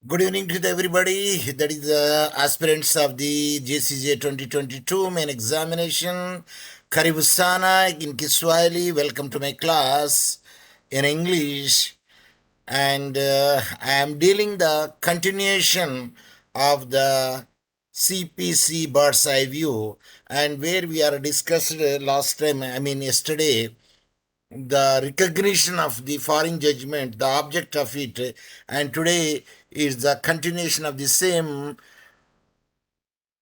Good evening to everybody. That is the aspirants of the JCJ 2022 main examination. Karibu sana in Kiswahili. Welcome to my class in English. And I am dealing the continuation of the CPC Bird's Eye View, and where we are discussed last time, yesterday, the recognition of the foreign judgment, the object of it, and today is the continuation of the same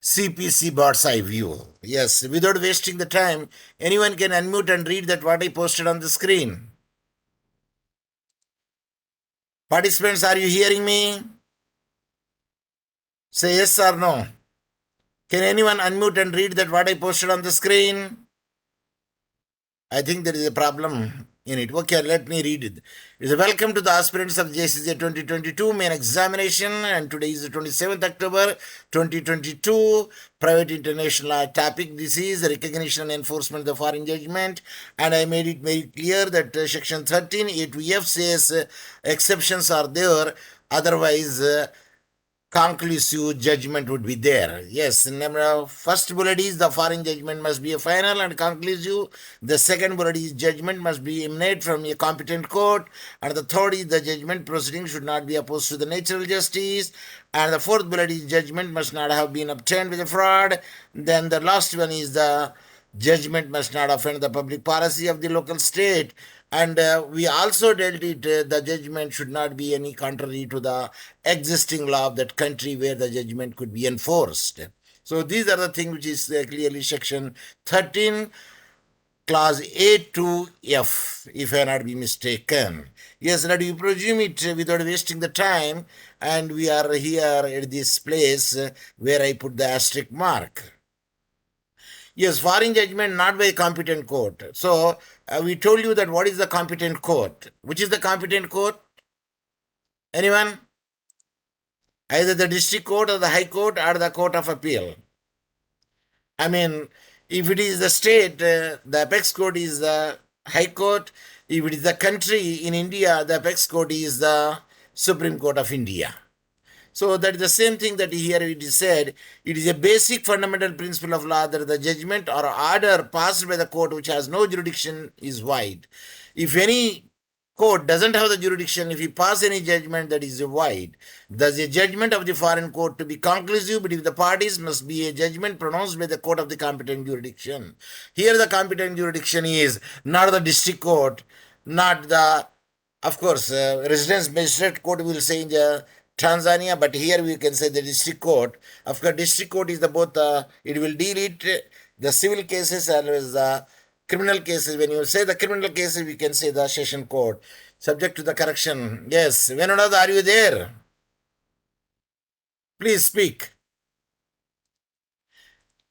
CPC Bird's Eye View. Yes, without wasting the time, anyone can unmute and read that what I posted on the screen. Participants, are you hearing me? Say yes or no. Can anyone unmute and read that what I posted on the screen? I think there is a problem in it. Okay, let me read it. It is a welcome to the aspirants of JCJ 2022 main examination, and today is the 27th October 2022. Private international law topic. This is recognition and enforcement of the foreign judgment, and I made it very clear that section 13 A2F says exceptions are there. Otherwise, conclusive judgment would be there. Yes, number first bullet is the foreign judgment must be a final and conclusive. The second bullet is judgment must be emanate from a competent court. And the third is the judgment proceeding should not be opposed to the natural justice. And the fourth bullet is judgment must not have been obtained with a fraud. Then the last one is the judgment must not offend the public policy of the local state. And we also dealt it, the judgment should not be any contrary to the existing law of that country where the judgment could be enforced. So these are the things which is clearly section 13, clause A to F, if I not be mistaken. Yes, let you presume it without wasting the time, and we are here at this place where I put the asterisk mark. Yes, foreign judgment not by competent court. So we told you that what is the competent court? Which is the competent court? Anyone? Either the district court or the high court or the court of appeal. I mean, if it is the state, the apex court is the high court. If it is the country in India, the apex court is the Supreme Court of India. So that is the same thing that here it is said. It is a basic fundamental principle of law that the judgment or order passed by the court which has no jurisdiction is void. If any court doesn't have the jurisdiction, if he pass any judgment, that is void. Thus, a judgment of the foreign court to be conclusive between the parties must be a judgment pronounced by the court of the competent jurisdiction. Here the competent jurisdiction is not the district court, not the, of course, residence magistrate court will say in the Tanzania, but here we can say the district court. Of course, district court is the both, it will deal it, the civil cases as well as the criminal cases. When you say the criminal cases, we can say the session court, subject to the correction. Yes, Venonad, are you there? Please speak.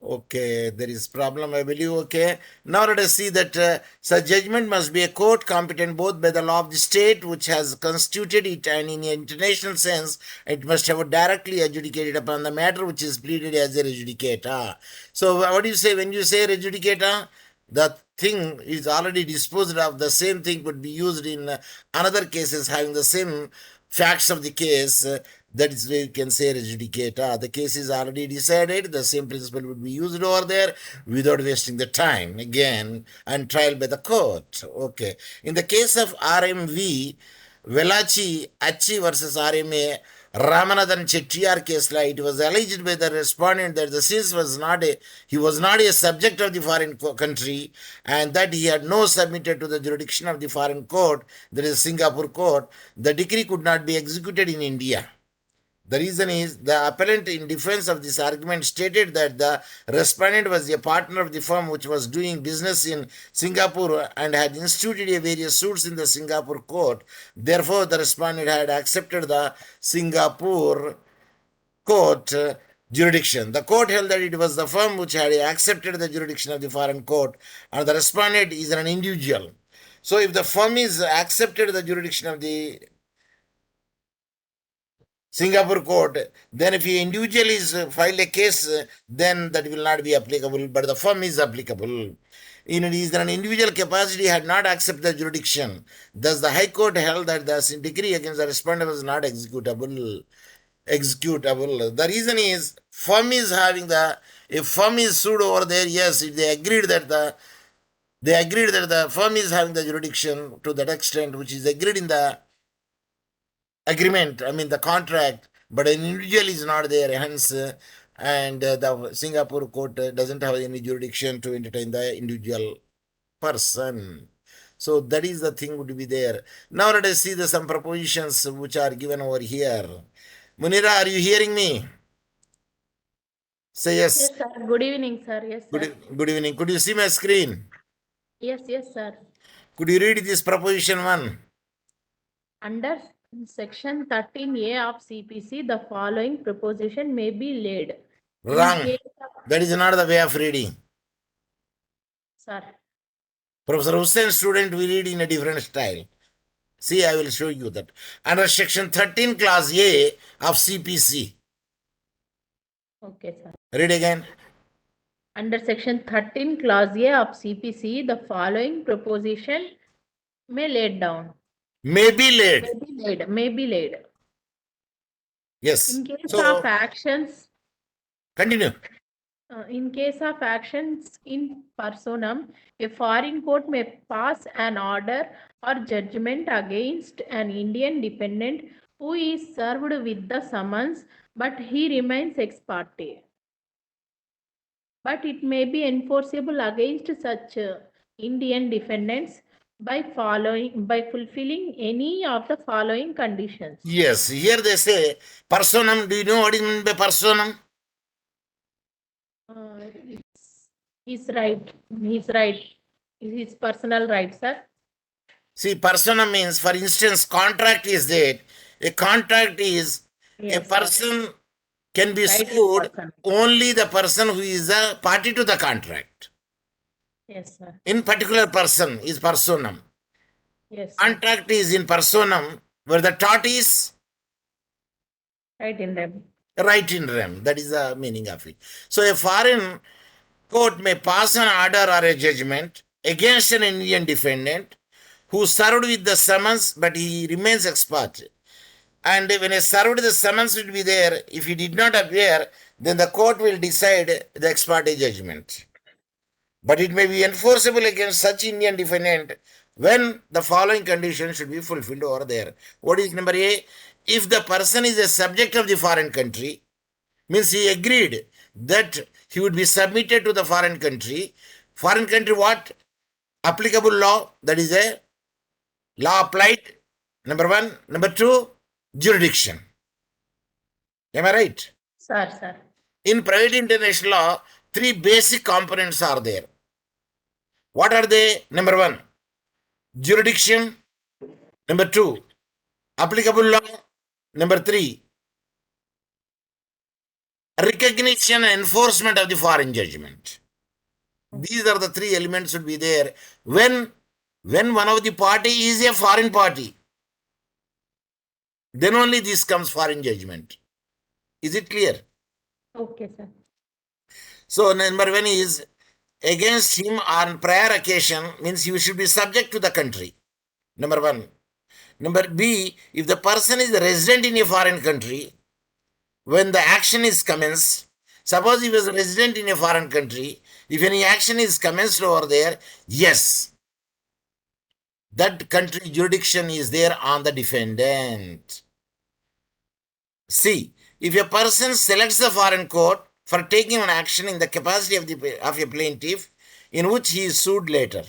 Okay, there is problem, I believe. Okay, now let us see that such judgment must be a court competent both by the law of the state which has constituted it and in an international sense it must have directly adjudicated upon the matter which is pleaded as a adjudicata. So what do you say when you say adjudicata? The thing is already disposed of. The same thing could be used in another cases having the same facts of the case. That is where you can say adjudicata. The case is already decided. The same principle would be used over there without wasting the time again and trial by the court. Okay. In the case of RMV, Velachi Achi versus RMA, Ramanathan Chettiar case law, it was alleged by the respondent that the since he was not a subject of the foreign country and that he had no submitted to the jurisdiction of the foreign court, that is Singapore court, the decree could not be executed in India. The reason is the appellant in defense of this argument stated that the respondent was a partner of the firm which was doing business in Singapore and had instituted various suits in the Singapore court. Therefore, the respondent had accepted the Singapore court jurisdiction. The court held that it was the firm which had accepted the jurisdiction of the foreign court and the respondent is an individual. So if the firm is accepted the jurisdiction of the Singapore court, then if he individually is filed a case, then that will not be applicable, but the firm is applicable. In it is an individual capacity had not accepted the jurisdiction. Thus, the High Court held that the decree against the respondent was not executable. executable. The reason is firm is having if firm is sued over there, yes, if they agreed that the firm is having the jurisdiction to that extent, which is agreed in the agreement, I mean the contract, but an individual is not there, hence, and the Singapore court doesn't have any jurisdiction to entertain the individual person. So that is the thing would be there. Now let us see some propositions which are given over here. Munira, are you hearing me? Say yes. Yes, sir. Good evening, sir. Yes, sir. Good evening. Could you see my screen? Yes, sir. Could you read this proposition 1? Under section 13A of CPC, the following proposition may be laid. Wrong. That is not the way of reading. Sir. Professor Hussain student will read in a different style. See, I will show you that. Under section 13 class A of CPC. Okay, sir. Read again. Under section 13 clause A of CPC, the following proposition may laid down. May be laid. May be laid. Yes. In case of actions. Continue. In case of actions in personam, a foreign court may pass an order or judgment against an Indian defendant who is served with the summons, but he remains ex parte. But it may be enforceable against such Indian defendants by fulfilling any of the following conditions. Yes, here they say personam. Do you know what is meant by personam? His right. His personal right, sir. See, personam means, for instance, contract is there. A contract is a person can be sued only the person who is a party to the contract. Yes, sir. In particular person is personam. Yes. Contract is in personam, where the tort is right in rem. Right in rem. That is the meaning of it. So a foreign court may pass an order or a judgment against an Indian defendant who served with the summons, but he remains ex parte. And when he served, the summons will be there. If he did not appear, then the court will decide the ex parte judgment. But it may be enforceable against such Indian defendant when the following conditions should be fulfilled over there. What is number A? If the person is a subject of the foreign country, means he agreed that he would be submitted to the foreign country. Foreign country what? Applicable law, that is a law applied, number 1. Number 2, jurisdiction. Am I right? Sir. In private international law, 3 basic components are there. What are they? Number 1, jurisdiction. Number 2, applicable law. Number 3, recognition and enforcement of the foreign judgment. These are the 3 elements should be there when one of the party is a foreign party. Then only this comes foreign judgment. Is it clear? Okay, sir. So number 1 is against him on prior occasion, means he should be subject to the country. Number 1. Number B, if the person is a resident in a foreign country, when the action is commenced, suppose he was a resident in a foreign country, if any action is commenced over there, yes, that country jurisdiction is there on the defendant. C, if a person selects the foreign court for taking an action in the capacity of a plaintiff in which he is sued later.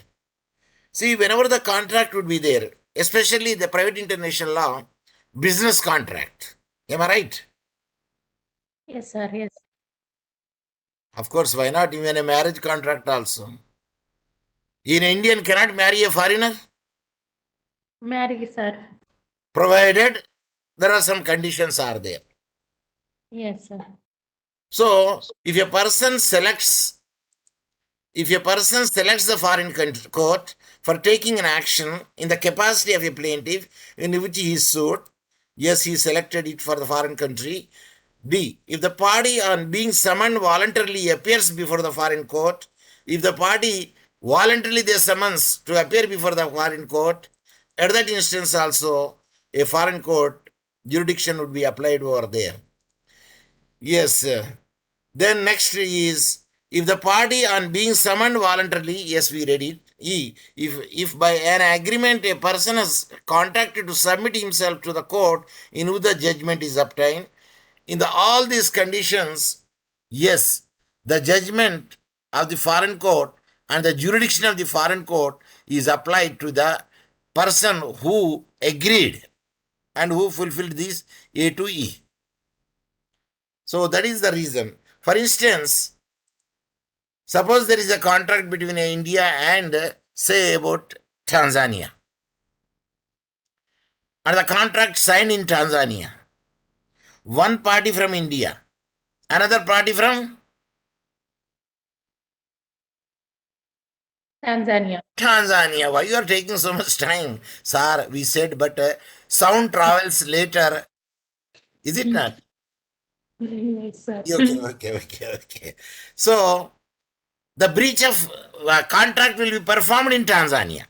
See, whenever the contract would be there, especially the private international law, business contract. Am I right? Yes, sir. Yes. Of course, why not? Even a marriage contract also. In Indian cannot marry a foreigner? Marry, sir. Provided there are some conditions are there. Yes, sir. So, if a person selects the foreign court for taking an action in the capacity of a plaintiff in which he is sued, yes, he selected it for the foreign country. D, if the party on being summoned voluntarily appears before the foreign court, if the party voluntarily they summons to appear before the foreign court, at that instance also a foreign court jurisdiction would be applied over there. Yes. Then next is if the party on being summoned voluntarily, yes, we read it. If by an agreement a person is contracted to submit himself to the court in whom the judgment is obtained, in all these conditions, yes, the judgment of the foreign court and the jurisdiction of the foreign court is applied to the person who agreed and who fulfilled these A to E. So that is the reason. For instance, suppose there is a contract between India and say about Tanzania, and the contract signed in Tanzania. One party from India, another party from Tanzania. Tanzania. Why you are taking so much time, sir? We said, but sound travels later. Is it not? Yes, sir. Okay. So the breach of contract will be performed in Tanzania,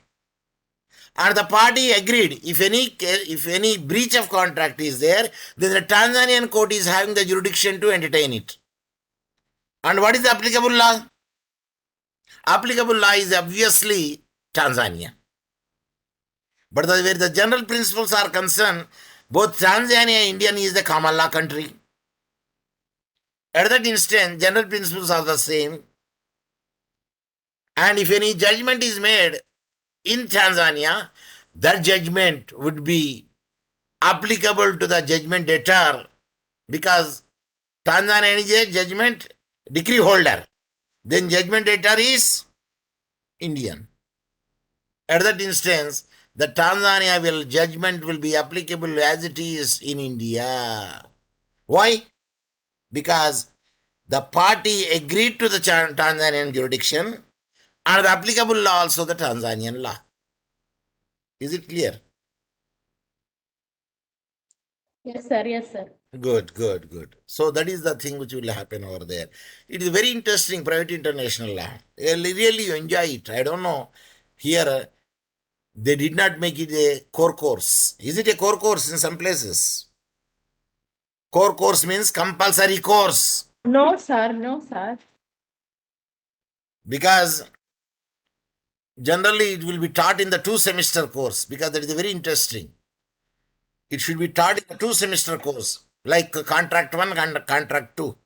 and the party agreed. If any breach of contract is there, then the Tanzanian court is having the jurisdiction to entertain it. And what is the applicable law? Applicable law is obviously Tanzania. But where the general principles are concerned, both Tanzania and India is the common law country. At that instant, general principles are the same. And if any judgment is made in Tanzania, that judgment would be applicable to the judgment debtor because Tanzania is a judgment decree holder. Then judgment debtor is Indian. At that instance, the Tanzania judgment will be applicable as it is in India. Why? Because the party agreed to the Tanzanian jurisdiction and the applicable law also the Tanzanian law. Is it clear? Yes, sir. Yes, sir. Good. So that is the thing which will happen over there. It is very interesting, private international law. Really you enjoy it. I don't know. Here, they did not make it a core course. Is it a core course in some places? Core course means compulsory course. No, sir. No, sir. Because generally it will be taught in the 2-semester course because that is very interesting. It should be taught in the 2-semester course, like contract 1 and contract 2.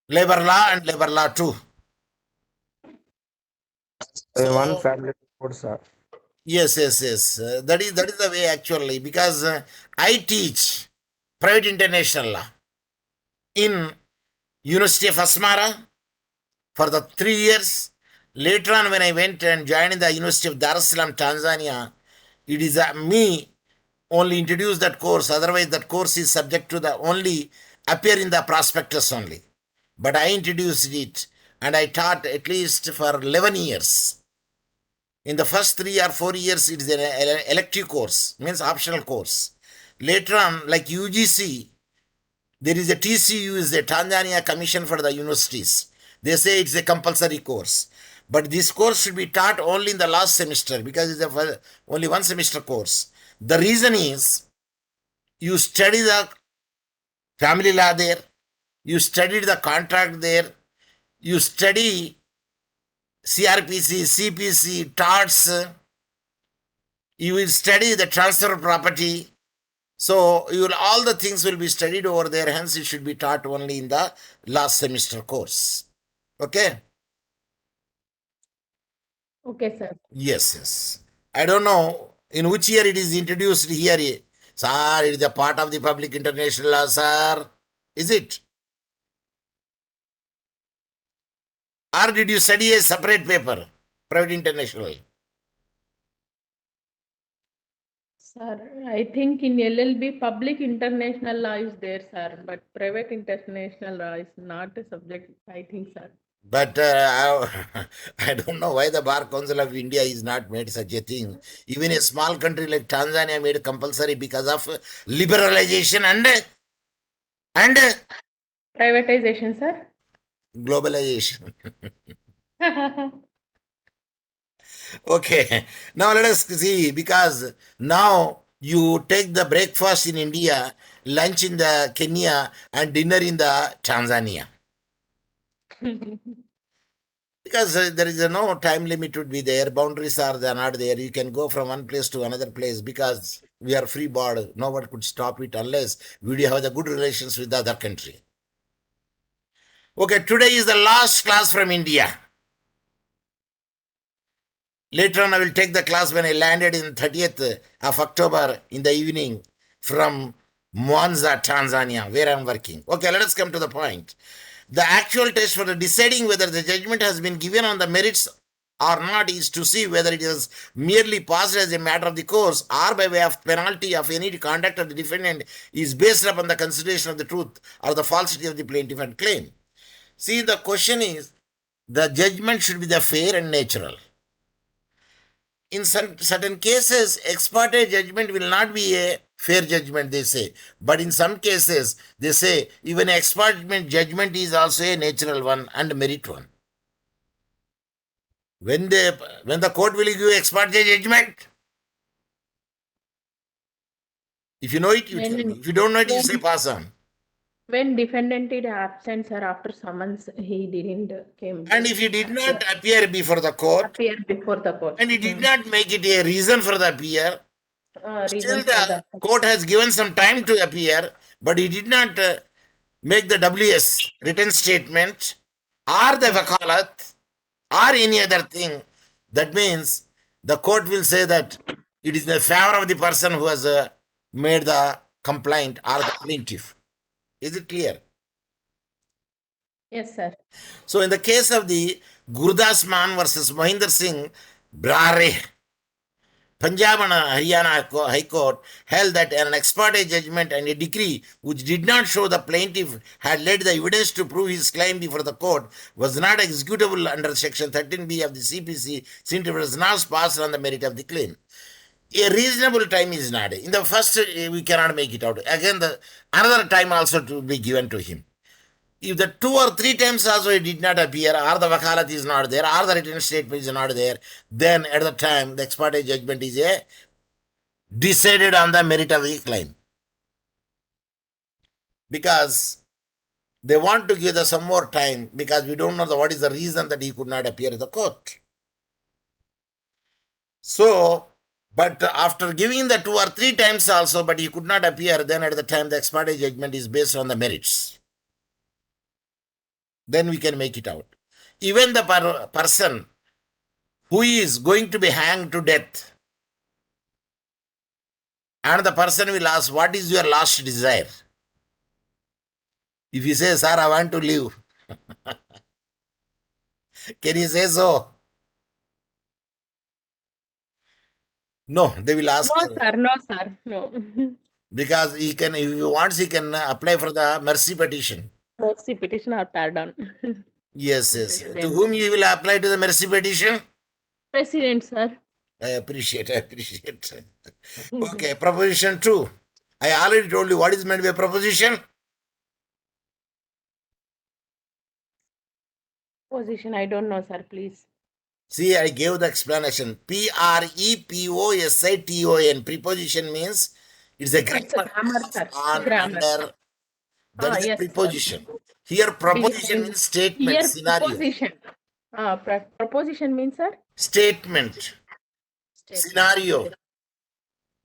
Labor law and labor law 2. One family report, sir. Yes. That is the way actually because I teach private international law in University of Asmara for the 3 years. Later on, when I went and joined in the University of Dar es Salaam, Tanzania, it is me only introduced that course. Otherwise, that course is subject to the only appear in the prospectus only. But I introduced it and I taught at least for 11 years. In the first 3 or 4 years, it is an elective course, means optional course. Later on, like UGC, there is a TCU, is the Tanzania Commission for the Universities. They say it's a compulsory course. But this course should be taught only in the last semester because it's only 1 semester course. The reason is you study the family law there, you studied the contract there, you study CRPC, CPC, TARTS, you will study the transfer of property. So all the things will be studied over there, hence it should be taught only in the last semester course. Okay? Okay, sir. Yes. I don't know in which year it is introduced here. Sir, it is a part of the public international law, sir. Is it? Or did you study a separate paper, private international? Sir, I think in LLB, public international law is there, sir, but private international law is not a subject, I think, sir. But I don't know why the Bar Council of India is not made such a thing. Even a small country like Tanzania made it compulsory because of liberalization and Privatization, sir. globalization. Okay, now let us see because now You take the breakfast in India, lunch in the Kenya, and dinner in the Tanzania. Because there is no time limit would be there, boundaries are there, not there. You can go from one place to another place because we are free board. No one could stop it unless we have the good relations with the other country. Okay, today is the last class from India. Later on, I will take the class when I landed in 30th of October in the evening from Mwanza, Tanzania, where I'm working. Okay, let us come to the point. The actual test for deciding whether the judgment has been given on the merits or not is to see whether it is merely passed as a matter of the course or by way of penalty of any conduct of the defendant is based upon the consideration of the truth or the falsity of the plaintiff and claim. See, the question is, the judgment should be the fair and natural. In certain cases, ex parte judgment will not be a fair judgment, they say. But in some cases, they say even ex parte judgment is also a natural one and merit one. When the court will give ex parte judgment, if you know it, you tell me. If you don't know it, you say pass on. When defendant did absent, sir, after summons, he didn't came. And if he did not appear before the court, and he did not make it a reason for the appear, still the court has given some time to appear, but he did not make the WS, written statement, or the vakalat, or any other thing. That means the court will say that it is in favor of the person who has made the complaint or the plaintiff. Is it clear? Yes, sir. So in the case of the Gurdas Man versus Mohinder Singh, Brare, Punjab and Haryana High Court held that an ex parte judgment and a decree which did not show the plaintiff had laid the evidence to prove his claim before the court was not executable under Section 13B of the CPC since it was not passed on the merit of the claim. A reasonable time is not. In the first, we cannot make it out. Again, another time also to be given to him. If the 2 or 3 times also it did not appear, or the vakalat is not there, or the written statement is not there, then at the time the ex parte judgment is decided on the merit of the claim. Because they want to give us some more time because we don't know what is the reason that he could not appear in the court. So, but after giving the 2 or 3 times also, but he could not appear, then at the time the ex parte judgment is based on the merits. Then we can make it out. Even the person who is going to be hanged to death, and the person will ask, what is your last desire? If he says, sir, I want to live, can he say so? No, they will ask. No, sir. No. Because he can, if he wants, he can apply for the mercy petition. Mercy petition or pardon. Yes. To whom you will apply to the mercy petition? President, sir. I appreciate. Okay, proposition 2. I already told you what is meant by a proposition. Position, I don't know, sir, please. See, I gave the explanation. Preposition. Preposition means it's a grammar, sir. under. That is a preposition. Here, proposition means statement, Here, scenario. proposition. Proposition means, sir? Statement. Scenario.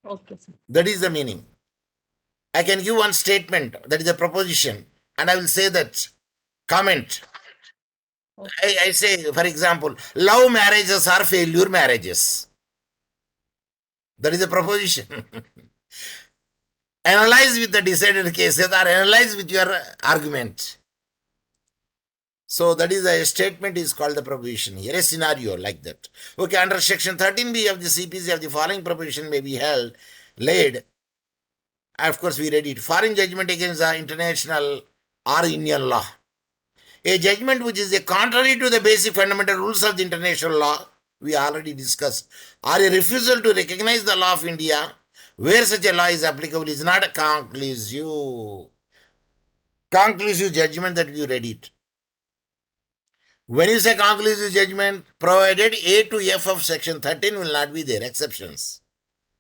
Okay, sir. That is the meaning. I can give one statement, that is a proposition, and I will say that comment. Okay. I say, for example, love marriages are failure marriages. That is a proposition. Analyze with the decided cases or analyze with your argument. So that is a statement is called the proposition here, a scenario like that. Okay, under section 13B of the CPC of the following proposition may be laid. Of course, we read it. Foreign judgment against the international or Indian law. A judgment which is contrary to the basic fundamental rules of the international law, we already discussed, or a refusal to recognize the law of India, where such a law is applicable, is not a conclusive judgment that you read it. When you say conclusive judgment, provided A to F of section 13 will not be there, exceptions.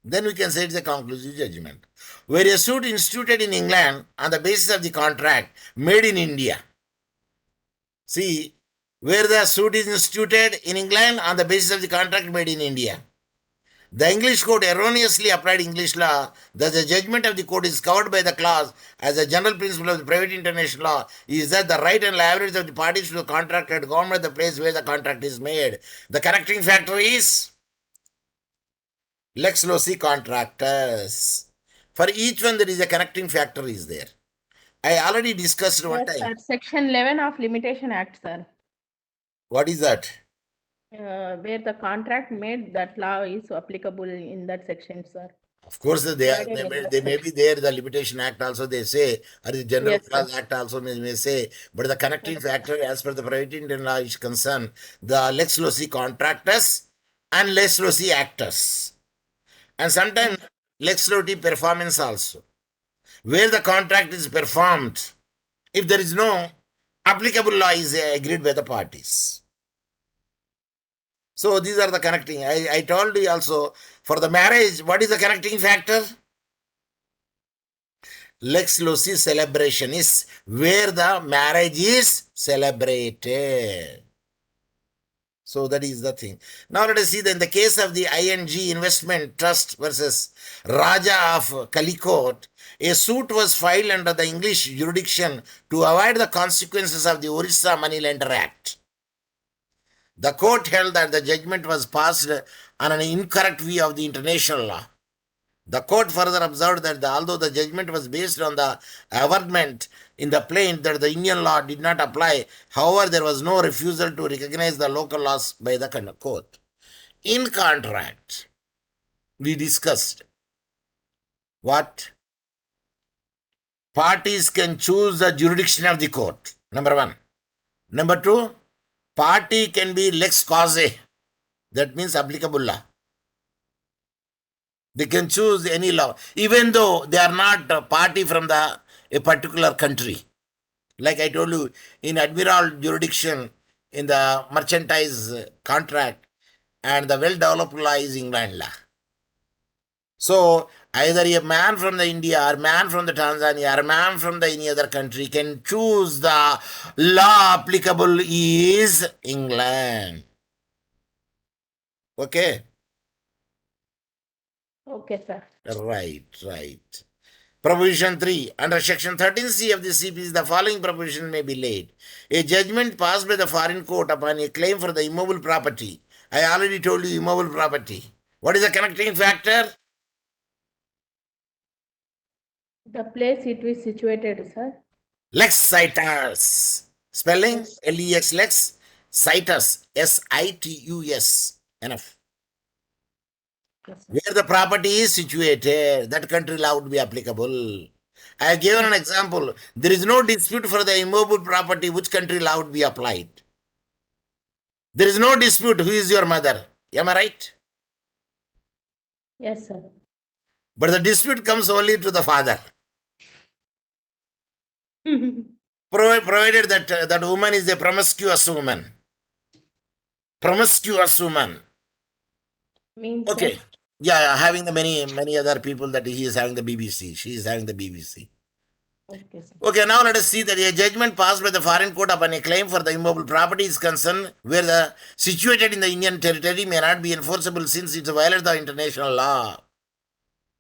then we can say it's a conclusive judgment. Where a suit instituted in England on the basis of the contract made in India. See, where the suit is instituted in England on the basis of the contract made in India. The English court erroneously applied English law, thus the judgment of the court is covered by the clause as a general principle of the private international law is that the right and liabilities of the parties to the contract are governed by the place where the contract is made. The connecting factor is lex loci contractus. For each one there is a connecting factor is there. I already discussed one Yes, time. sir. Section 11 of Limitation Act, sir. What is that? Where the contract made, that law is applicable in that section, sir. Of course, they may be there. The Limitation Act also they say, or the General Yes, Clause sir. Act also may say, but the connecting factor as per the private Indian law is concerned, the lex loci contractus and lex loci actus. And sometimes lex loci performance also. Where the contract is performed, if there is no applicable law is agreed by the parties. So these are the connecting. I told you also, for the marriage, what is the connecting factor? Lex loci celebration is where the marriage is celebrated. So that is the thing. Now let us see that in the case of the ING Investment Trust versus Raja of Calicut, a suit was filed under the English jurisdiction to avoid the consequences of the Orissa Moneylender Act. The court held that the judgment was passed on an incorrect view of the international law. The court further observed that although the judgment was based on the averment in the plaint that the Indian law did not apply, however, there was no refusal to recognize the local laws by the court. In contract, we discussed what? Parties can choose the jurisdiction of the court, number one. Number two, party can be lex causae, that means applicable law. They can choose any law, even though they are not a party from a particular country. Like I told you, in admiral jurisdiction, in the merchandise contract, and the well-developed law is England law. So either a man from the India or man from the Tanzania or man from the any other country can choose the law applicable is England. Okay? Okay, sir. Right. Provision 3. Under Section 13C of the CPC, the following provision may be laid. A judgment passed by the foreign court upon a claim for the immobile property. I already told you immobile property. What is the connecting factor? The place it is situated, sir. Lex situs. Spelling Lex lex situs. Situs. Enough. Yes, sir. Where the property is situated, that country law would be applicable. I have given an example. There is no dispute for the immobile property, which country law would be applied. There is no dispute who is your mother. Am I right? Yes, sir. But the dispute comes only to the father. Provided that that woman is a promiscuous woman. Promiscuous woman. Means, Okay. sir, Yeah, having the many other people that he is having the BBC. She is having the BBC. okay, sir. Okay, now let us see that a judgment passed by the foreign court upon a claim for the immobile property is concerned where the situated in the Indian territory may not be enforceable since it violates the international law.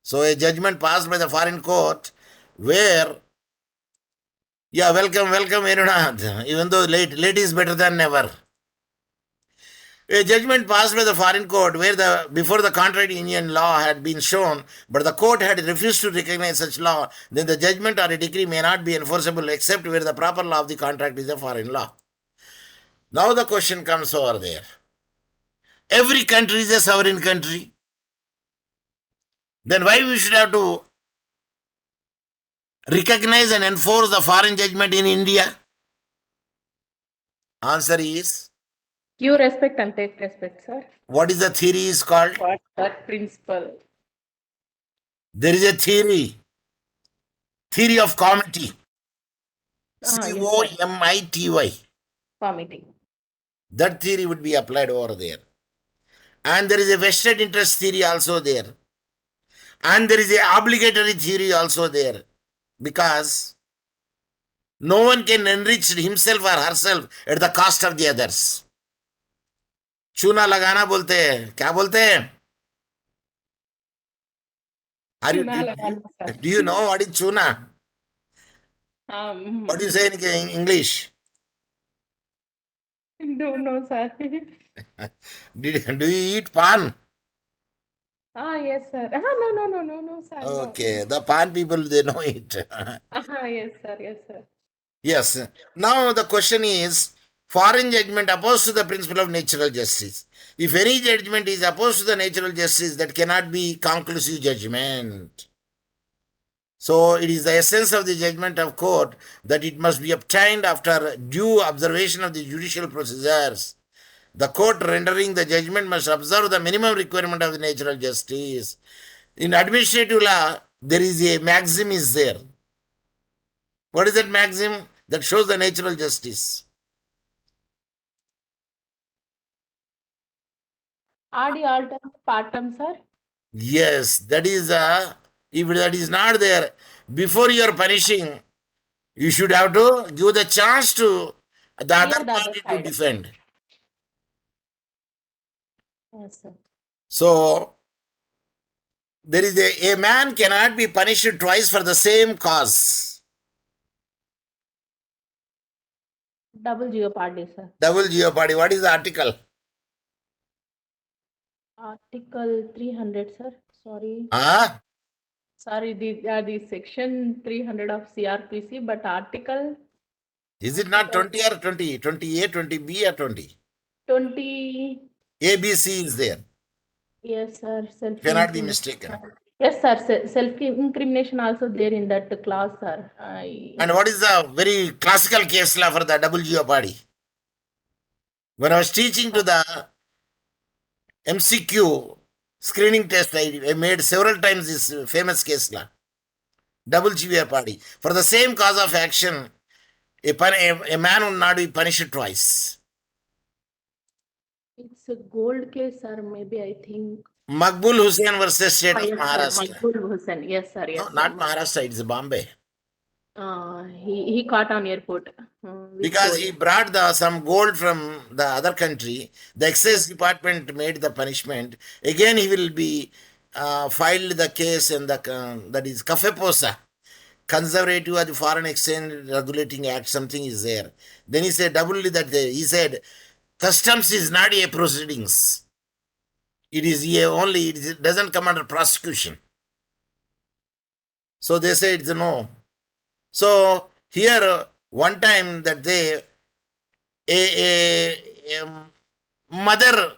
So a judgment passed by the foreign court where, yeah, welcome, Venunath. Even though late is better than never. A judgment passed by the foreign court where before the contrary Indian law had been shown, but the court had refused to recognize such law, then the judgment or a decree may not be enforceable except where the proper law of the contract is a foreign law. Now the question comes over there. Every country is a sovereign country. Then why we should have to recognize and enforce the foreign judgment in India? Answer is, Give respect and take respect, sir. what is the theory is called? What that principle? There is a theory of comity. Yes, sir. COMITY. Committee. That theory would be applied over there. And there is a vested interest theory also there. And there is a obligatory theory also there, because no one can enrich himself or herself at the cost of the others. चूना लगाना बोलते हैं, क्या बोलते हैं? Are you, चूना लगाना, sir. do you know what is chuna? What do you say in English? Don't know, sir. Do you eat pan? Yes, sir. No, sir. No. Okay, the pan people, they know it. Yes, sir. Yes, sir. Yes. Now the question is, foreign judgment opposed to the principle of natural justice. If any judgment is opposed to the natural justice, that cannot be conclusive judgment. So it is the essence of the judgment of court that it must be obtained after due observation of the judicial procedures. The court rendering the judgment must observe the minimum requirement of the natural justice. In administrative law, there is a maxim is there. What is that maxim? That shows the natural justice. Adi alter partum, sir. Yes, that is if that is not there, before you are punishing, you should have to give the chance to the other party to defend. Yes, sir. So there is a man cannot be punished twice for the same cause. Double jeopardy, sir. Double jeopardy. What is the article? Article 300, sir. Sorry. Sorry, the section 300 of CRPC, but article. Is it not 20 or 20? 20A, 20B or 20? 20. A, B, C is there. Yes, sir. Cannot be mistaken. Yes, sir. Self-incrimination also there in that clause, sir. And what is the very classical case law for the double jeopardy? When I was teaching to the MCQ screening test, I made several times this famous case law. Double jeopardy. For the same cause of action, a man would not be punished twice. It's a gold case, sir. Maybe I think. Maqbul Hussain versus State of Maharashtra. Maqbul Hussain. Yes, sir. Yes, no, not Maharashtra. It's Bombay. He caught on airport. Because gold. he brought some gold from the other country. The excise department made the punishment. Again, he will be filed the case, and that is Kafeposa, Conservative of the Foreign Exchange Regulating Act. Something is there. Then he said doubly that he said customs is not a proceedings. It is only, it doesn't come under prosecution. So they say it's a no. So here, one time that a mother,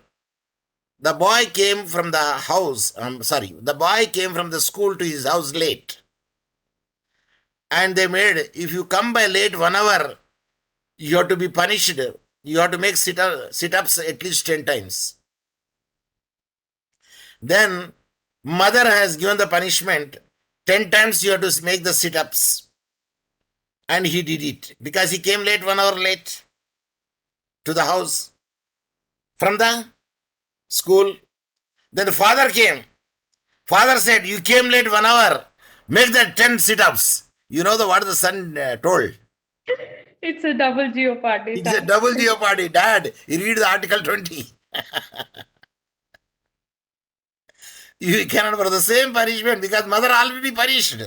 the boy came from the house, the boy came from the school to his house late. And they made, if you come by late 1 hour, you have to be punished. You have to make sit-ups at least 10 times. Then mother has given the punishment, 10 times you have to make the sit-ups. And he did it because he came late, 1 hour late to the house from the school. Then the father came. Father said, you came late 1 hour, make the 10 sit-ups. You know what the son told? It's a double jeopardy. It's a double jeopardy. Dad, you read the Article 20. You cannot for the same punishment because mother already punished.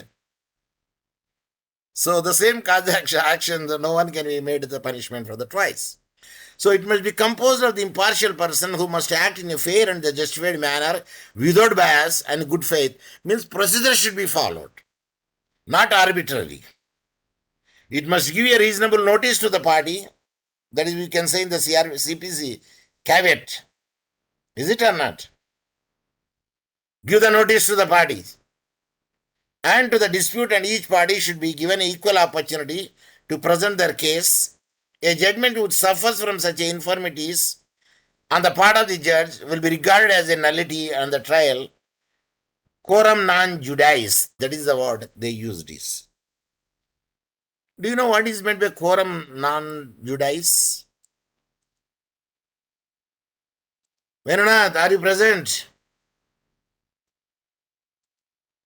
So the same cause action, no one can be made the punishment for the twice. So it must be composed of the impartial person who must act in a fair and the justified manner without bias and good faith. Means procedure should be followed, not arbitrarily. It must give a reasonable notice to the party. That is, we can say in the CPC, caveat. Is it or not? Give the notice to the parties and to the dispute, and each party should be given equal opportunity to present their case. A judgment which suffers from such infirmities on the part of the judge will be regarded as a nullity on the trial. Quorum non judice, that is the word they used is. Do you know what is meant by quorum non judice? Venunath, are you present?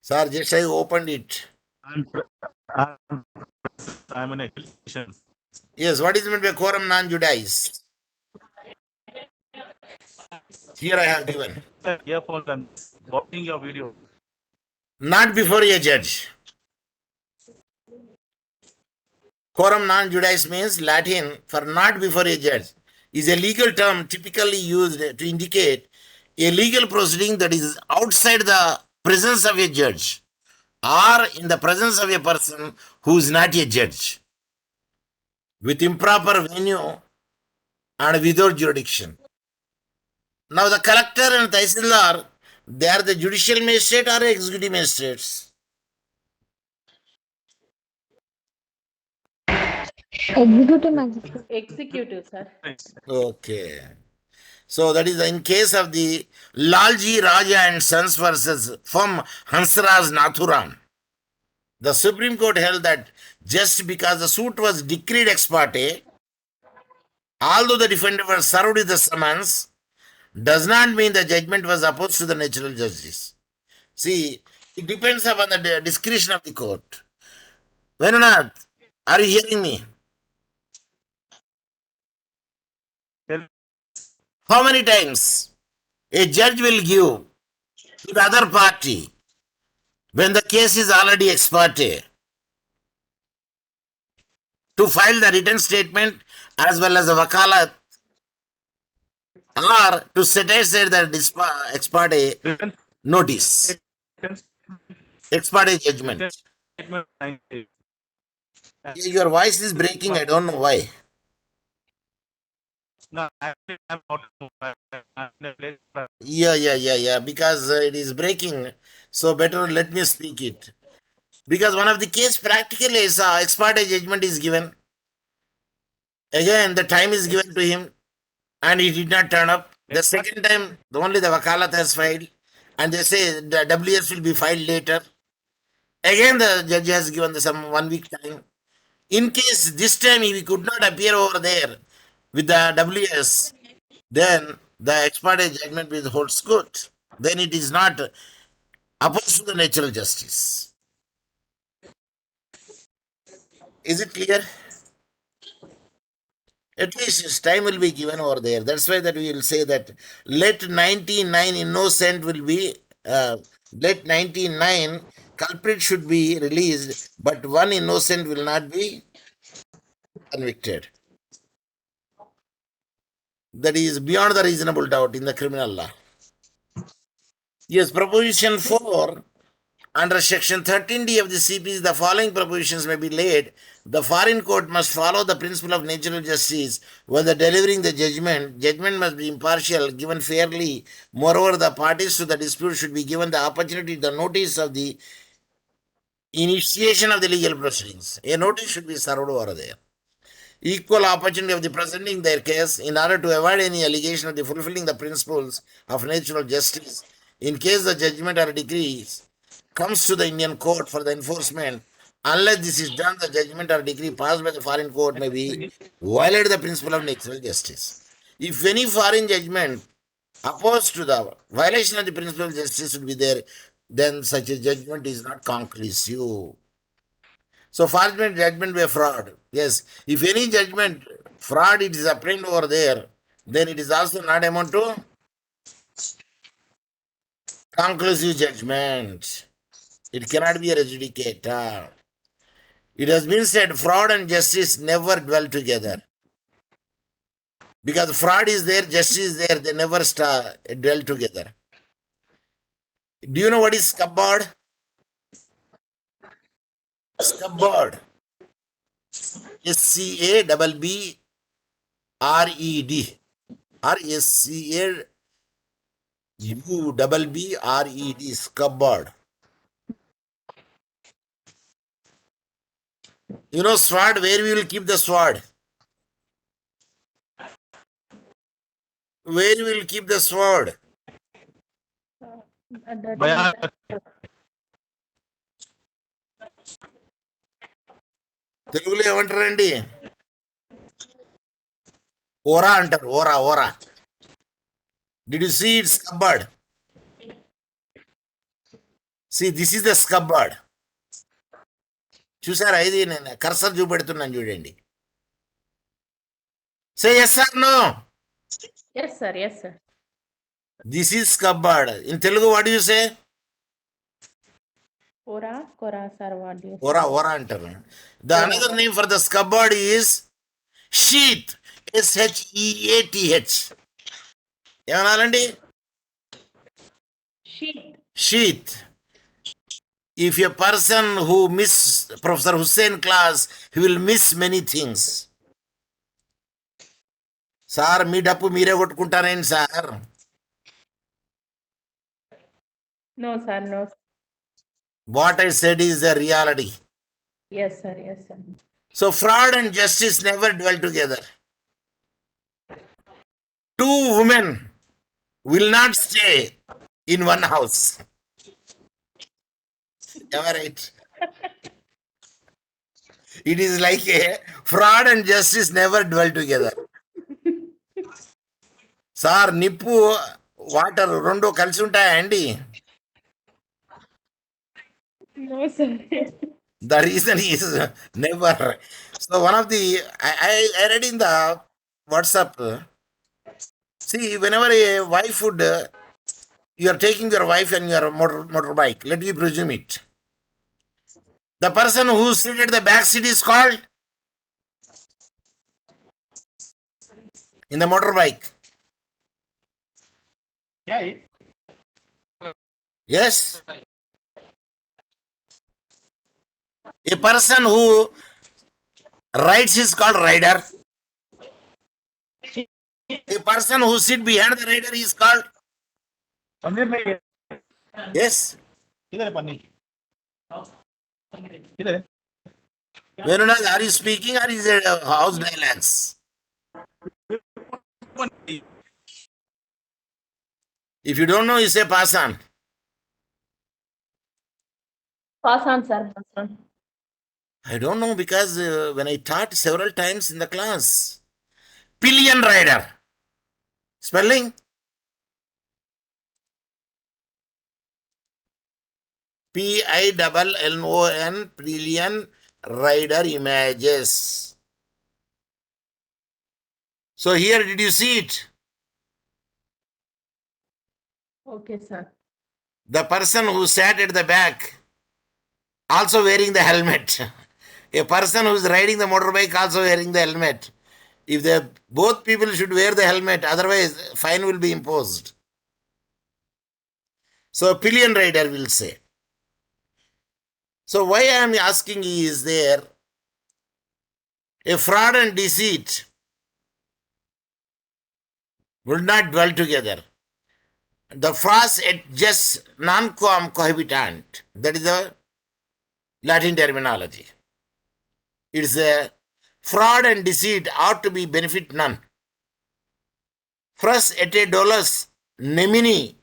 Sir, just I opened it. I'm I'm an education. Yes, what is meant by quorum non-judice? Here I have given. Earphones and watching your video. Not before a judge. Quorum non-judice means Latin for not before a judge. Is a legal term typically used to indicate a legal proceeding that is outside the presence of a judge or in the presence of a person who is not a judge, with improper venue and without jurisdiction. Now the collector and Tahsildar, they are the judicial magistrate or executive magistrates? Executive magistrate. Executive, sir. Okay. So that is in case of the Lalji Raja and Sons versus from Hansraj Nathuram. The Supreme Court held that just because the suit was decreed ex parte, although the defendant was served with the summons, does not mean the judgment was opposed to the natural justice. See, it depends upon the discretion of the court. Venunath, are you hearing me? How many times a judge will give to the other party when the case is already ex parte to file the written statement as well as the wakalat or to set aside the ex parte notice, ex parte judgment? Your voice is breaking, I don't know why. No, I'm not. Yeah, because it is breaking. So better let me speak it. Because one of the case practically is ex parte judgment is given. Again, the time is given to him and he did not turn up. The second time, only the wakalat has filed and they say the WS will be filed later. Again, the judge has given some 1 week time. In case this time he could not appear over there with the WS, then the ex parte judgment holds good. Then it is not opposed to the natural justice. Is it clear? At least his time will be given over there. That's why that we will say that let 99 innocent will be, let 99 culprit should be released, but one innocent will not be convicted. That is beyond the reasonable doubt in the criminal law. Yes, proposition 4, under section 13D of the CPC, the following propositions may be laid. The foreign court must follow the principle of natural justice whether delivering the judgment. Judgment must be impartial, given fairly. Moreover, the parties to the dispute should be given the opportunity, the notice of the initiation of the legal proceedings. A notice should be served over there. Equal opportunity of the presenting their case in order to avoid any allegation of the fulfilling the principles of natural justice. In case the judgment or decrees comes to the Indian court for the enforcement, unless this is done, the judgment or decree passed by the foreign court may be violate the principle of natural justice. If any foreign judgment opposed to the violation of the principle of justice would be there, then such a judgment is not conclusive. So fraudulent judgment by fraud. Yes, if any judgment fraud it is obtained over there, then it is also not amount to conclusive judgment. It cannot be a adjudicator. It has been said fraud and justice never dwell together. Because fraud is there, justice is there, they never dwell together. Do you know what is scabbard? Scabbard. SCABBRED or SCABBRED, scabbard. You know sword, where we will keep the sword? Where we will keep the sword? తెలుగులో ఏమంటారండి? ఓరా అంటారు. ఓరా. Did you see its cupboard? See, this is the scubbard. చూసారా ఇది నేను cursor చూపెడుతున్నాను చూడండి. Say yes or no. Yes, sir. Yes, sir. This is scubbard. In Telugu, what do you say? Kora, sir. What do you say? Ora antaru. The another name for the scubbard is sheath. SHEATH. ఏమనాలండి? Sheath. If a person who miss Professor Hussain class, he will miss many things. Sir మీ డప్పు మీరే కొట్టుకుంటారేంటి sir? No, sir. No. What I said is the reality. Yes, sir. Yes, sir. So fraud and justice never dwell together. Two women will not stay in one house. Am I right? It is like a fraud and justice never dwell together. Sir నిప్పు water రెండు కలిసి ఉంటాయా అండి? No, sir. The reason is never. So one of the I read in the WhatsApp. See, whenever a wife would you are taking your wife and your motorbike, let me presume it. The person who sits at the back seat is called in the motorbike. Yeah. Yes. A person who rides is called rider. A person who sits behind the rider is called. Paneer नहीं है. Yes. किधर है पनीर? किधर है? Venunal, are you speaking or is it house dialects? If you don't know, you say pass on. Pass on, sir. Pass on. I don't know because when I taught several times in the class, pillion rider. Spelling? PILLON, pillion rider images. So here, did you see it? Okay, sir. The person who sat at the back also wearing the helmet. A person who is riding the motorbike also wearing the helmet. If both people should wear the helmet, otherwise fine will be imposed. So pillion rider will say. So why I am asking is there a fraud and deceit will not dwell together. The phrase et just non quam cohabitant, that is the Latin terminology. It's a fraud and deceit ought to be benefit none. Fras et dolus nemini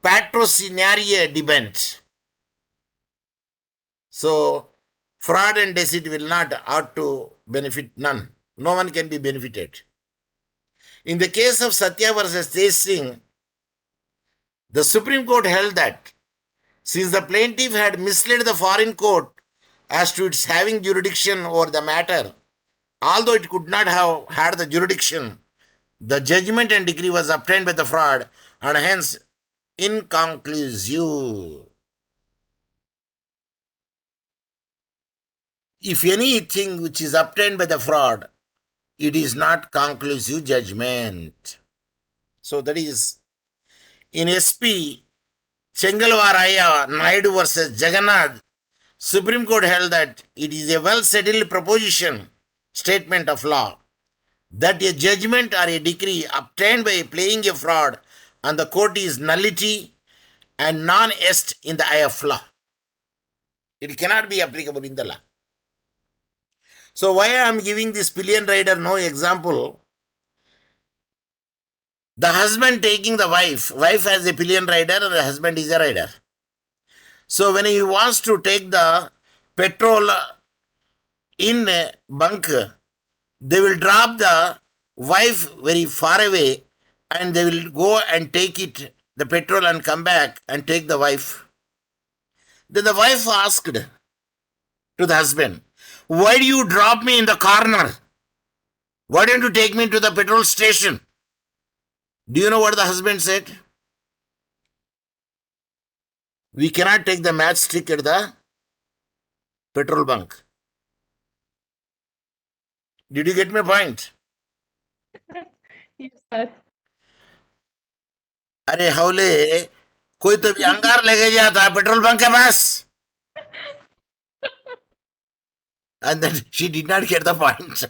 patrocinaria debent. So fraud and deceit will not ought to benefit none. No one can be benefited. In the case of Satya versus Tej Singh, the Supreme Court held that since the plaintiff had misled the foreign court as to its having jurisdiction over the matter, although it could not have had the jurisdiction, the judgment and decree was obtained by the fraud and hence inconclusive. If anything which is obtained by the fraud, it is not conclusive judgment. So that is in SP Chengalvaraya Naidu versus Jagannath, Supreme Court held that it is a well-settled proposition, statement of law, that a judgment or a decree obtained by playing a fraud on the court is nullity and non-est in the eye of law. It cannot be applicable in the law. So why I am giving this pillion rider no example? The husband taking the wife has a pillion rider and the husband is a rider. So when he wants to take the petrol in a bunk, they will drop the wife very far away and they will go and take it, the petrol, and come back and take the wife. Then the wife asked to the husband, why do you drop me in the corner? Why don't you take me to the petrol station? Do you know what the husband said? We cannot take the matchstick at the petrol bunk. Did you get my point? Yes, sir. अरे हौले कोई तो भी अंगार लेके जाता petrol pump के पास. And then she did not get the point.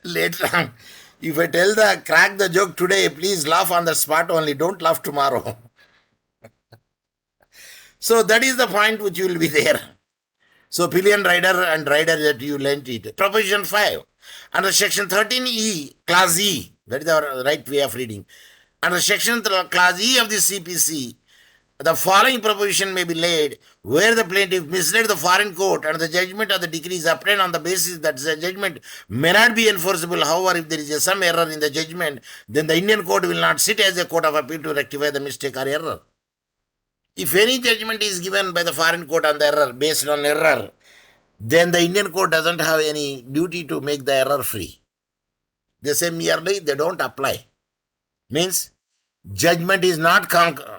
Later on, if I tell crack the joke today, please laugh on the spot only. Don't laugh tomorrow. So that is the point which will be there. So pillion rider and rider that you lent it. Proposition 5. Under section 13E, class E, that is the right way of reading. Under section class E of the CPC, the following proposition may be laid where the plaintiff misled the foreign court and the judgment of the decree is obtained on the basis that the judgment may not be enforceable. However, if there is some error in the judgment, then the Indian court will not sit as a court of appeal to rectify the mistake or error. If any judgment is given by the foreign court on the error, based on error, then the Indian court doesn't have any duty to make the error free. They say merely they don't apply. Means judgment is not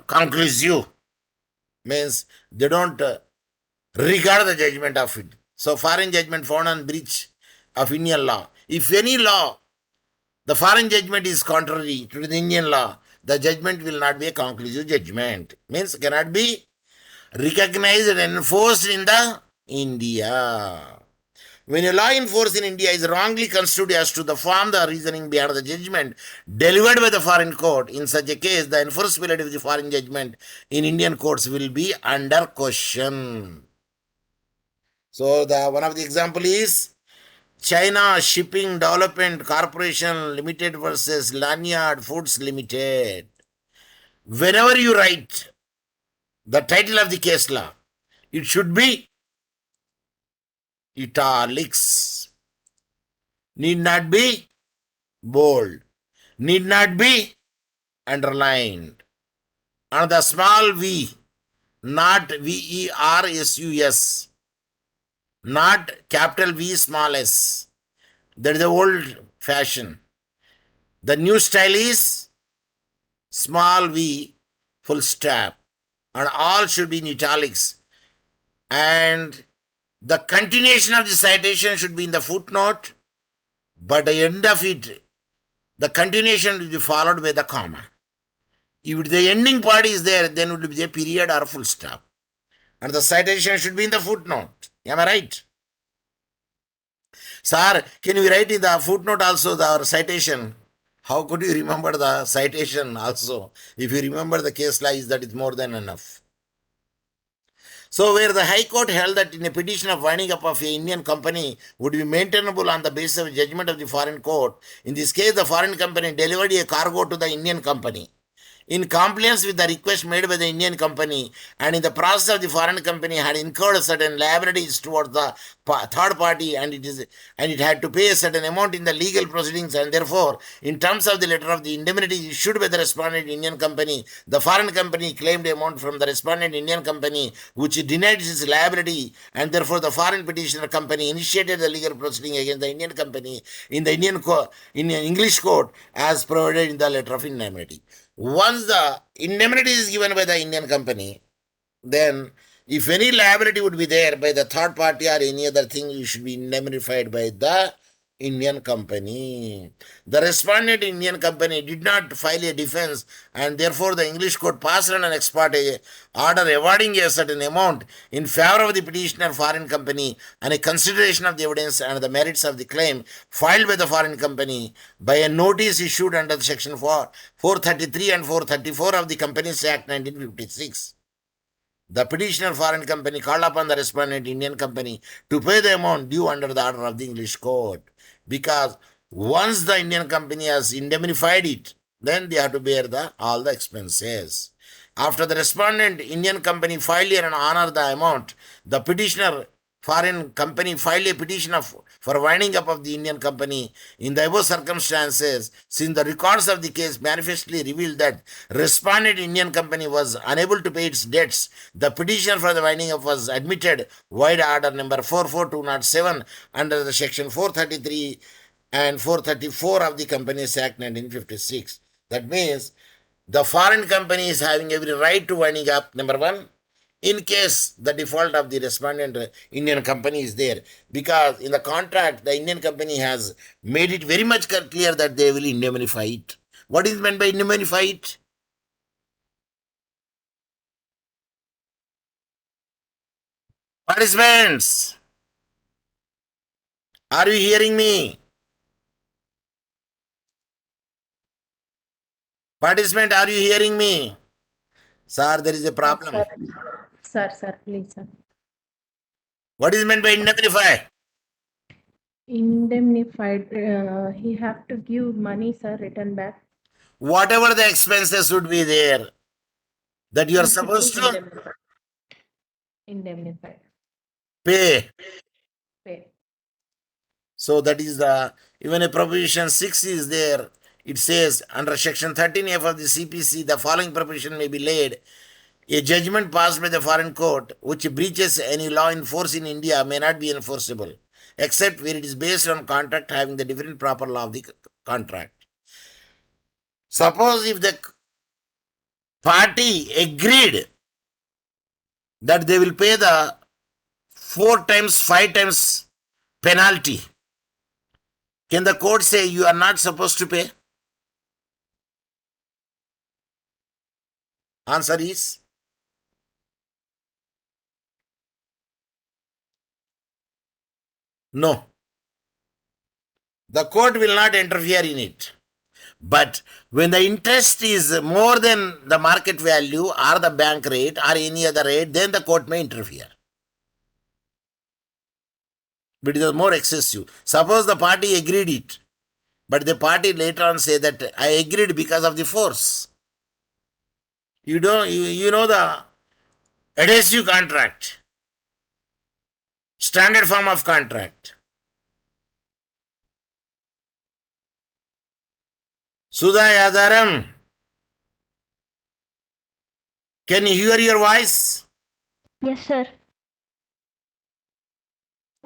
conclusive. Means they don't regard the judgment of it. So foreign judgment found on breach of Indian law. If any law, the foreign judgment is contrary to the Indian law, the judgment will not be a conclusive judgment. Means cannot be recognized and enforced in the India. When a law enforced in India is wrongly construed as to the form, the reasoning behind the judgment delivered by the foreign court, in such a case, the enforceability of the foreign judgment in Indian courts will be under question. So, one of the example is China Shipping Development Corporation Limited versus Lanyard Foods Limited. Whenever you write the title of the case law, it should be italics. Need not be bold. Need not be underlined. And the small v, not VERSUS, not capital V small s. That is the old fashion. The new style is small v full stop. And all should be in italics. And the continuation of the citation should be in the footnote, but the end of it, the continuation will be followed by the comma. If the ending part is there, then it will be a period or a full stop. And the citation should be in the footnote. Am I right? Sir, can we write in the footnote also our citation? How could you remember the citation also? If you remember the case law, that is more than enough. So where the High Court held that in a petition of winding up of an Indian company would be maintainable on the basis of judgment of the foreign court, in this case the foreign company delivered a cargo to the Indian company. In compliance with the request made by the Indian company, and in the process of the foreign company had incurred certain liabilities towards the third party, and it had to pay a certain amount in the legal proceedings, and therefore, in terms of the letter of the indemnity issued by the respondent Indian company, the foreign company claimed amount from the respondent Indian company, which denied its liability, and therefore the foreign petitioner company initiated the legal proceeding against the Indian company in the English court as provided in the letter of indemnity. Once the indemnity is given by the Indian company, then if any liability would be there by the third party or any other thing, you should be indemnified by the Indian company. The respondent Indian company did not file a defense, and therefore the English court passed on an ex parte order awarding a certain amount in favor of the petitioner foreign company and a consideration of the evidence and the merits of the claim filed by the foreign company by a notice issued under section 433 and 434 of the Companies Act 1956. The petitioner foreign company called upon the respondent Indian company to pay the amount due under the order of the English court, because once the Indian company has indemnified it, then they have to bear all the expenses. After the respondent Indian company filed here and honored the amount, the petitioner foreign company filed a petition for winding up of the Indian company. In the above circumstances, since the records of the case manifestly revealed that respondent Indian company was unable to pay its debts, the petition for the winding up was admitted via order number 44207 under the section 433 and 434 of the Companies Act 1956. That means the foreign company is having every right to winding up, number one, in case the default of the respondent Indian company is there. Because in the contract, the Indian company has made it very much clear that they will indemnify it. What is meant by indemnify it? Participants, are you hearing me? Participant, are you hearing me? Sir, there is a problem. Sir, please, sir. What is meant by indemnify? Indemnified, he have to give money, sir, return back. Whatever the expenses would be there, that you are supposed to Indemnified. pay. Pay. So that is the, even a provision 6 is there. It says under section 13F of the CPC, the following provision may be laid. A judgment passed by the foreign court which breaches any law in force in India may not be enforceable, except where it is based on contract having the different proper law of the contract. Suppose if the party agreed that they will pay the 4 times, 5 times penalty, can the court say you are not supposed to pay? Answer is no. The court will not interfere in it. But when the interest is more than the market value or the bank rate or any other rate, then the court may interfere. But it is more excessive. Suppose the party agreed it, but the party later on say that I agreed because of the force. You know the adhesive contract, standard form of contract. Sudha Yadaram, can you hear your voice? Yes, sir.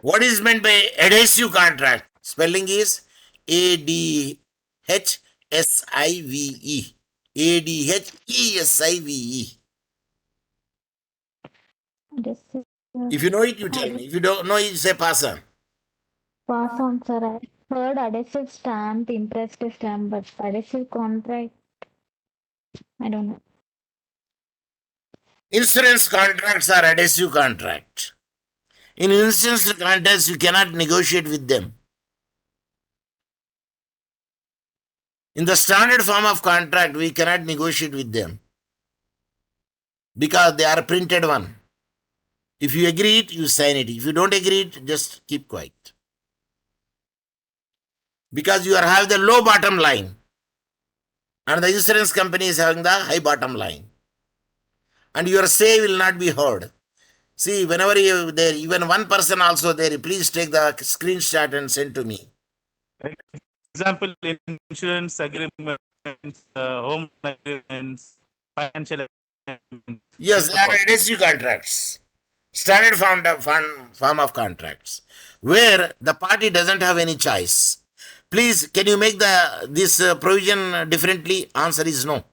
What is meant by adhesive contract? Spelling is ADHSIVE. ADHESIVE. Yes, sir. If you know it, you tell me. If you don't know it, you say pass on. Pass on, sir. I heard adhesive stamp, impressed stamp, but adhesive contract, I don't know. Insurance contracts are adhesive contract. In insurance contracts, you cannot negotiate with them. In the standard form of contract, we cannot negotiate with them because they are printed one. If you agree it, you sign it. If you don't agree it, just keep quiet. Because you are having the low bottom line and the insurance company is having the high bottom line. And your say will not be heard. See, whenever you there, even one person also there, please take the screenshot and send to me. Example, insurance agreements, home agreements, financial agreements. Yes, they are adhesive contracts. Standard form of contracts. Where the party doesn't have any choice. Please, can you make this provision differently? Answer is no.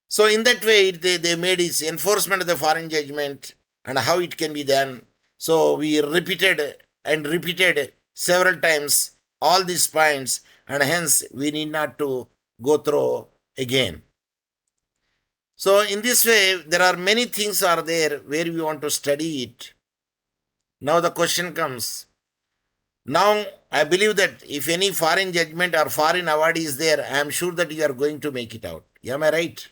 So in that way, they made its enforcement of the foreign judgment and how it can be done. So we repeated and repeated several times all these points, and hence we need not to go through again. So in this way, there are many things are there where we want to study it. Now the question comes. Now I believe that if any foreign judgment or foreign award is there, I am sure that you are going to make it out. Am I right?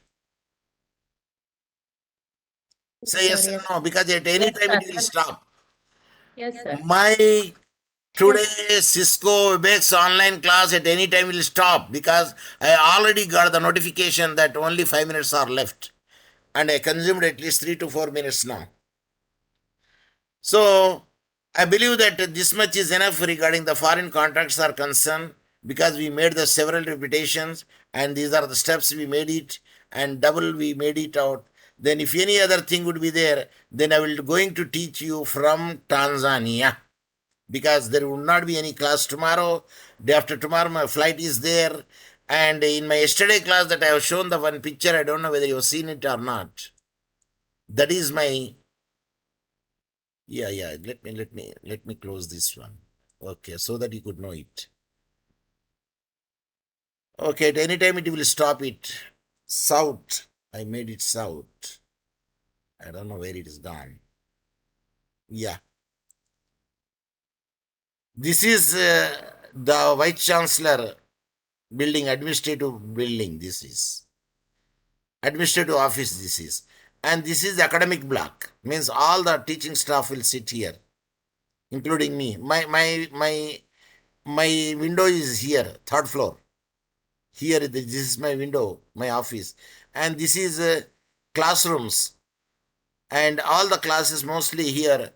Say yes or no, because at any time it will stop. Yes, sir. My today Cisco Webex online class at any time will stop because I already got the notification that only 5 minutes are left and I consumed at least 3 to 4 minutes now. So I believe that this much is enough regarding the foreign contracts are concerned, because we made the several repetitions and these are the steps we made it, and double we made it out. Then if any other thing would be there, then I will going to teach you from Tanzania, because there would not be any class tomorrow. Day after tomorrow my flight is there. And in my yesterday class that I have shown the one picture, I don't know whether you have seen it or not. That is my, yeah. Let me close this one. Okay, so that you could know it. Okay, at any time it will stop it. South. I made it south. I don't know where it is gone. Yeah. This is the Vice Chancellor building, administrative building. This is administrative office. This is, and this is academic block. Means all the teaching staff will sit here, including me. My window is here, third floor. Here, this is my window, my office, and this is classrooms, and all the classes mostly here.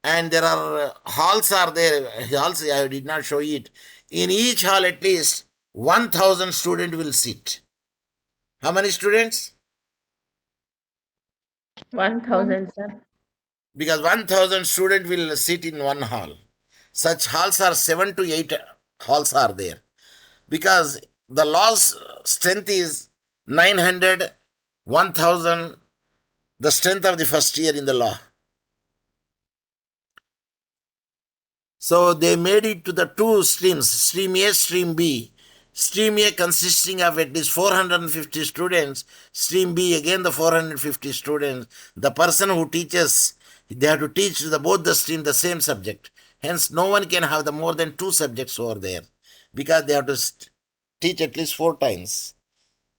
And there are halls are there. Halls I did not show it. In each hall, at least 1,000 students will sit. How many students? 1,000, sir. Because 1,000 students will sit in one hall. Such halls are 7 to 8 halls are there. Because the law's strength is 900, 1,000, the strength of the first year in the law. So they made it to the two streams, stream A, stream B. Stream A consisting of at least 450 students, stream B again the 450 students. The person who teaches, they have to teach both the stream the same subject. Hence, no one can have the more than 2 subjects over there, because they have to teach at least 4 times,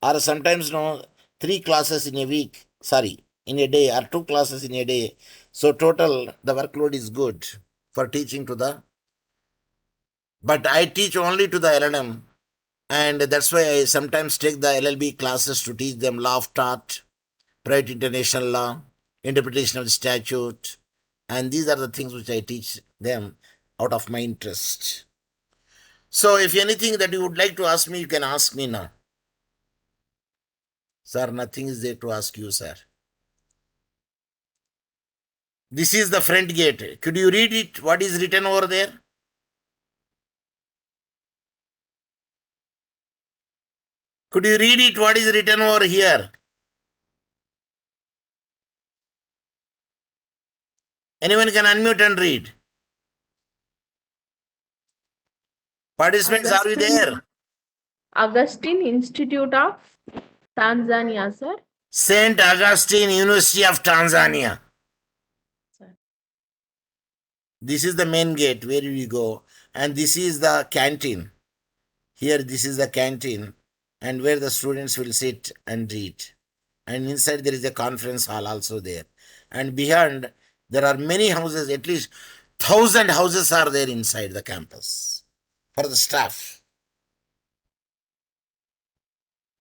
or sometimes 3 classes in a week. In a day, or 2 classes in a day. So total, the workload is good for teaching to the. But I teach only to the LLM, and that's why I sometimes take the LLB classes to teach them law of tort, private international law, interpretation of the statute, and these are the things which I teach them out of my interest. So if anything that you would like to ask me, you can ask me now. Sir, nothing is there to ask you, sir. This is the front gate. Could you read it? What is written over there? Could you read it? What is written over here? Anyone can unmute and read. Participants, are you there? Augustine Institute of Tanzania, sir. St. Augustine University of Tanzania. Sir. This is the main gate where we go, and this is the canteen. Here, this is the canteen, and where the students will sit and read. And inside there is a conference hall also there. And behind, there are many houses, at least 1,000 houses are there inside the campus for the staff.